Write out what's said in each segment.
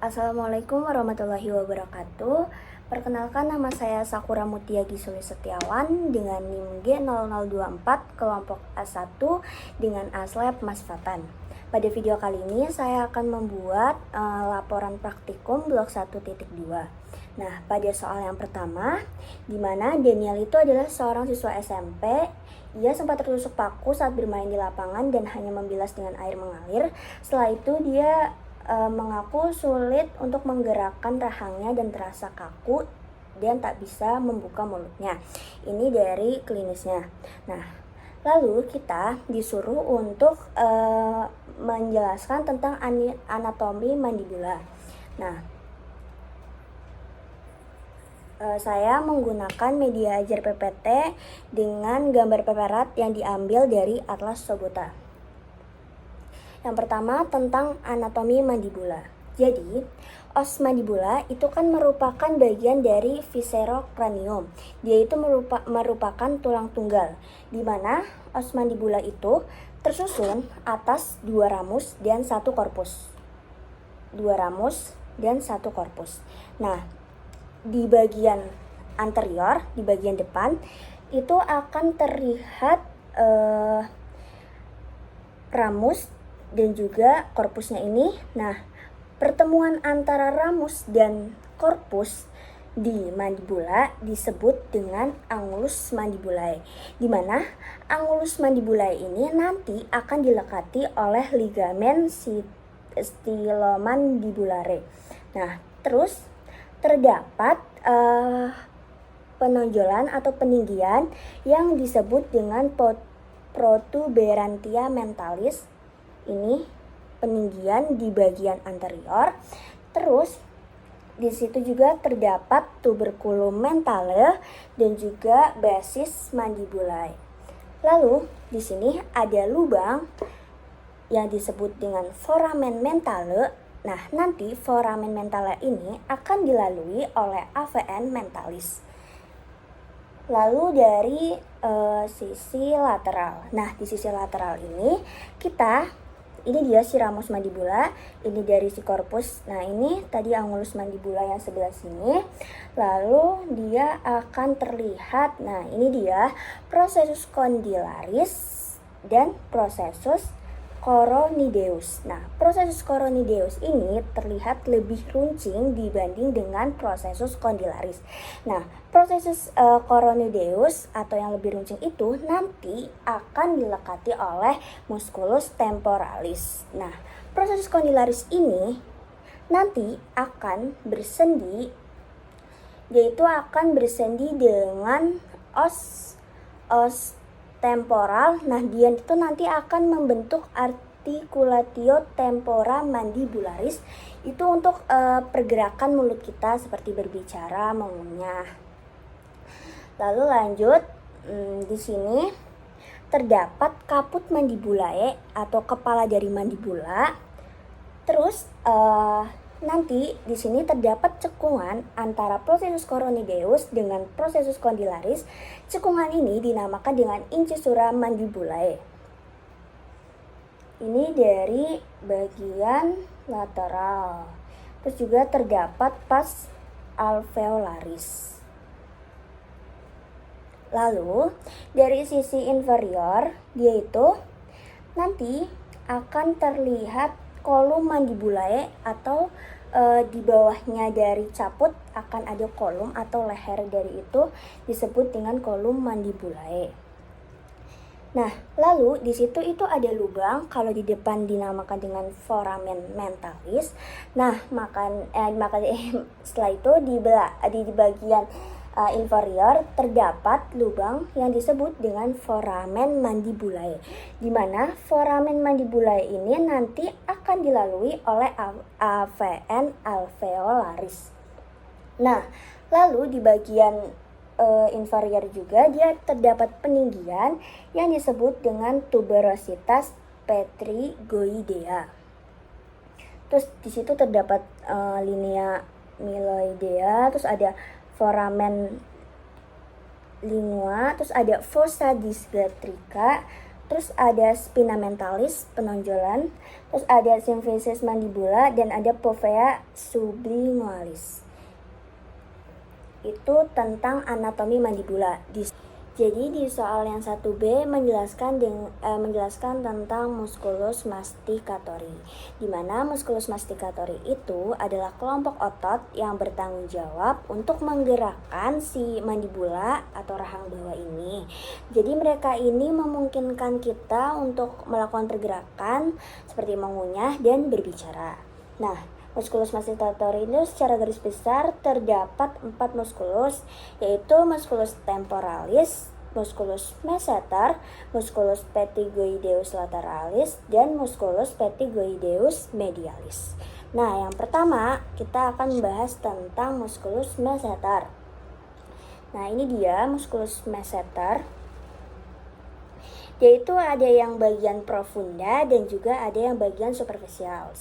Assalamualaikum warahmatullahi wabarakatuh. Perkenalkan, nama saya Sakura Mutia Gisuli Setiawan dengan NIM G0024 kelompok A1 dengan ASLab Mas Fatan. Pada video kali ini saya akan membuat laporan praktikum blok 1.2. Nah, pada soal yang pertama, di mana Daniel itu adalah seorang siswa SMP. Ia sempat tertusuk paku saat bermain di lapangan dan hanya membilas dengan air mengalir. Setelah itu dia mengaku sulit untuk menggerakkan rahangnya dan terasa kaku dan tak bisa membuka mulutnya. Ini dari klinisnya. Nah, lalu kita disuruh untuk menjelaskan tentang anatomi mandibula. Nah, saya menggunakan media ajar PPT dengan gambar peperat yang diambil dari Atlas Sobota. Yang pertama tentang anatomi mandibula. Jadi, os mandibula itu kan merupakan bagian dari viscerocranium. Dia itu merupakan tulang tunggal, di mana os mandibula itu tersusun atas dua ramus dan satu korpus. Nah, di bagian anterior, di bagian depan, itu akan terlihat ramus dan juga korpusnya ini. Nah, pertemuan antara ramus dan korpus di mandibula disebut dengan angulus mandibulae, di mana angulus mandibulae ini nanti akan dilekati oleh ligamen stylomandibulare. Nah, terus terdapat penonjolan atau peninggian yang disebut dengan protuberantia mentalis. Ini peninggian di bagian anterior. Terus di situ juga terdapat tuberculum mentale dan juga basis mandibulae. Lalu di sini ada lubang yang disebut dengan foramen mentale. Nah, nanti foramen mentale ini akan dilalui oleh AVN mentalis. Lalu dari sisi lateral. Nah, di sisi lateral ini dia si ramus mandibula, ini dari si korpus. Nah, ini tadi angulus mandibula yang sebelah sini. Lalu dia akan terlihat, nah ini dia processus condylaris dan processus coronideus. Nah, processus coronideus ini terlihat lebih runcing dibanding dengan processus condylaris. Nah, processus coronideus atau yang lebih runcing itu nanti akan dilekati oleh musculus temporalis. Nah, processus condylaris ini nanti akan bersendi, yaitu akan bersendi dengan os temporal. Nah, dia itu nanti akan membentuk articulatio tempora mandibularis. Itu untuk pergerakan mulut kita seperti berbicara, mengunyah. Lalu lanjut, di sini terdapat caput mandibulae atau kepala dari mandibula. Terus nanti di sini terdapat cekungan antara processus coronideus dengan processus condylaris. Cekungan ini dinamakan dengan incisura mandibulae. Ini dari bagian lateral. Terus juga terdapat pars alveolaris. Lalu dari sisi inferior, dia itu nanti akan terlihat kolum mandibulae atau di bawahnya dari caput akan ada kolum atau leher dari itu disebut dengan kolum mandibulae. Nah, lalu di situ itu ada lubang, kalau di depan dinamakan dengan foramen mentalis. Nah, setelah itu di bagian inferior terdapat lubang yang disebut dengan foramen mandibulae, di mana foramen mandibulae ini nanti akan dilalui oleh AVN alveolaris. Nah, lalu di bagian inferior juga dia terdapat peninggian yang disebut dengan tuberositas petrigoidea. Terus di situ terdapat linea myloidea, terus ada foramen lingua, terus ada fossa dysgastrica, terus ada spina mentalis, penonjolan, terus ada symphysis mandibula, dan ada povea sublingualis. Itu tentang anatomi mandibula. Jadi di soal yang 1B menjelaskan tentang musculus masticatori, di mana musculus masticatori itu adalah kelompok otot yang bertanggung jawab untuk menggerakkan si mandibula atau rahang bawah ini. Jadi mereka ini memungkinkan kita untuk melakukan pergerakan seperti mengunyah dan berbicara. Nah, musculus masticatori itu secara garis besar terdapat 4 musculus, yaitu musculus temporalis, musculus masseter, musculus pterygoideus lateralis, dan musculus pterygoideus medialis. Nah, yang pertama kita akan membahas tentang musculus masseter. Nah, ini dia musculus masseter. Yaitu ada yang bagian profunda dan juga ada yang bagian superficial.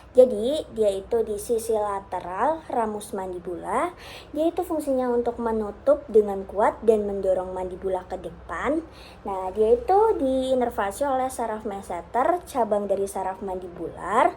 Jadi dia itu di sisi lateral ramus mandibula. Dia itu fungsinya untuk menutup dengan kuat dan mendorong mandibula ke depan. Nah, dia itu diinervasi oleh saraf masseter, cabang dari saraf mandibular.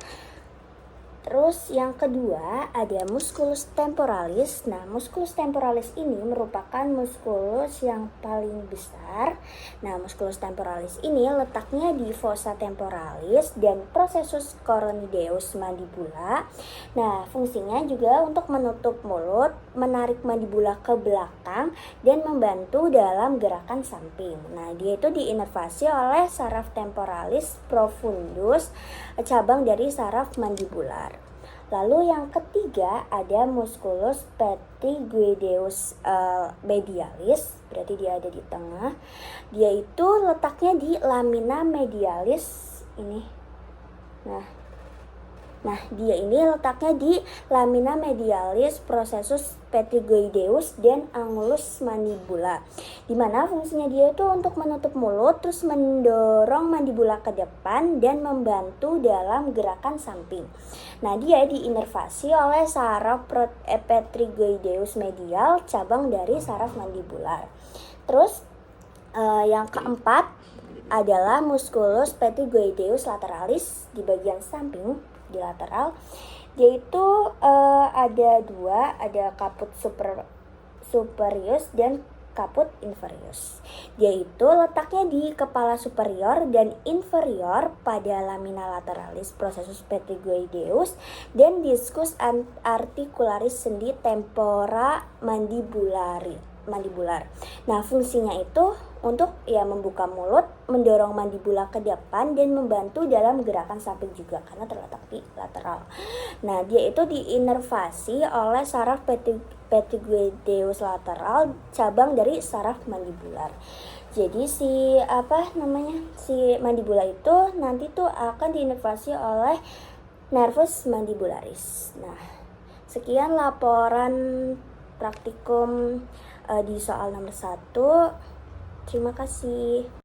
Terus yang kedua ada musculus temporalis. Nah, musculus temporalis ini merupakan musculus yang paling besar. Nah, musculus temporalis ini letaknya di fossa temporalis dan processus coroideus mandibula. Nah, fungsinya juga untuk menutup mulut, menarik mandibula ke belakang, dan membantu dalam gerakan samping. Nah, dia itu diinervasi oleh saraf temporalis profundus, cabang dari saraf mandibular. Lalu yang ketiga ada musculus pterygoideus medialis, berarti dia ada di tengah. Dia itu letaknya di lamina medialis ini. Nah, dia ini letaknya di lamina medialis processus pterygoideus dan angulus mandibula. Dimana fungsinya dia itu untuk menutup mulut, terus mendorong mandibula ke depan dan membantu dalam gerakan samping. Nah, dia diinervasi oleh saraf pterygoideus medial, cabang dari saraf mandibular. Terus yang keempat adalah musculus pterygoideus lateralis di bagian samping, di lateral. Dia itu ada dua, ada caput superius dan caput inferius. Dia itu letaknya di kepala superior dan inferior pada lamina lateralis processus pterygoideus dan discus articularis sendi tempora mandibular. Nah, fungsinya itu untuk membuka mulut, mendorong mandibula ke depan, dan membantu dalam gerakan samping juga karena terletak di lateral. Nah, dia itu diinervasi oleh saraf pterygoideus lateral, cabang dari saraf mandibular. Jadi si mandibula itu nanti tuh akan diinervasi oleh nervus mandibularis. Nah, sekian laporan praktikum di soal nomor 1. Terima kasih.